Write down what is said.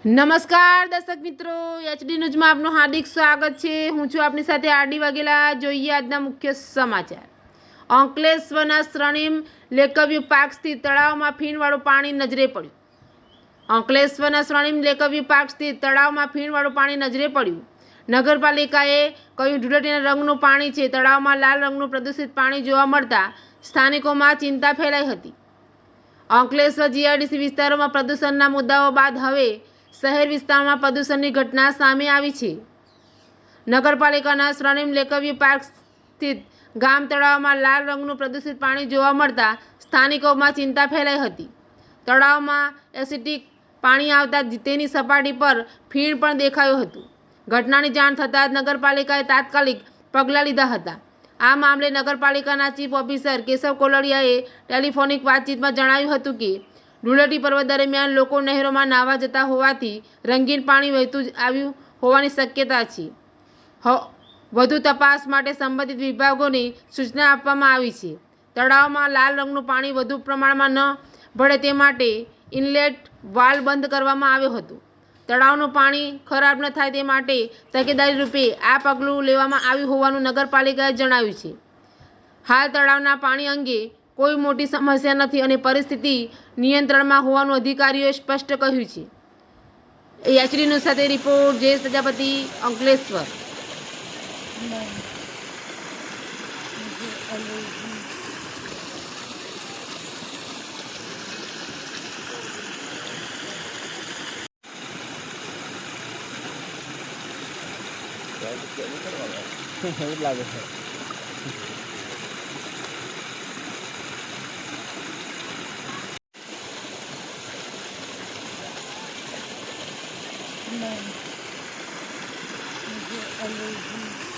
નમસ્કાર દર્શક મિત્રો, એચડી ન્યૂઝમાં આપનું હાર્દિક સ્વાગત છે। હું છું આપની સાથે આરડી વાઘેલા। જોઈએ આજના મુખ્ય સમાચાર। અંકલેશ્વરના સ્વર્ણિમ લેકવ્યુ પાર્ક સ્થિત તળાવમાં ફીણવાળું પાણી નજરે પડ્યું। અંકલેશ્વરના સ્વર્ણિમ લેકવ્યુ પાર્ક સ્થિત તળાવમાં ફીણવાળું પાણી નજરે પડ્યું। નગરપાલિકાએ કહ્યું ધૂળેટીના રંગનું પાણી છે। તળાવમાં લાલ રંગનું પ્રદૂષિત પાણી જોવા મળતા સ્થાનિકોમાં ચિંતા ફેલાઈ હતી। અંકલેશ્વર જીઆઈડીસી વિસ્તારોમાં પ્રદૂષણના મુદ્દાઓ બાદ હવે શહેર વિસ્તારમાં પ્રદૂષણની ઘટના સામે આવી છે। નગરપાલિકાના સ્વર્ણિમ લેકવ્યુ પાર્ક સ્થિત ગામ તળાવમાં લાલ રંગનું પ્રદૂષિત પાણી જોવા મળતા સ્થાનિકોમાં ચિંતા ફેલાઈ હતી। તળાવમાં એસિડિક પાણી આવતા તેની સપાટી પર ફીણ પણ દેખાયું હતું। ઘટનાની જાણ થતાં જ નગરપાલિકાએ તાત્કાલિક પગલાં લીધા હતા। આ મામલે નગરપાલિકાના ચીફ ઓફિસર કેશવ કોલડિયાએ ટેલિફોનિક વાતચીતમાં જણાવ્યું હતું કે ધૂળેટી પર્વ દરમિયાન લોકો નહેરોમાં નાહવા જતા હોવાથી રંગીન પાણી વહેતું આવ્યું હોવાની શક્યતા છે। વધુ તપાસ માટે સંબંધિત વિભાગોને સૂચના આપવામાં આવી છે। તળાવમાં લાલ રંગનું પાણી વધુ પ્રમાણમાં ન ભળે તે માટે ઇનલેટ વાલ્વ બંધ કરવામાં આવ્યો હતો। તળાવનું પાણી ખરાબ ન થાય તે માટે તકેદારી રૂપે આ પગલું લેવામાં આવ્યું હોવાનું નગરપાલિકાએ જણાવ્યું છે। હાલ તળાવના પાણી અંગે કોઈ મોટી સમસ્યા નથી અને પરિસ્થિતિ નિયંત્રણમાં હોવાનું અધિકારીઓએ સ્પષ્ટ કહ્યું છે। એચડી ન્યૂઝ સાથે રિપોર્ટ જયેશ પ્રજાપતિ, અંકલેશ્વર। લાગે છે मुझे एलर्जी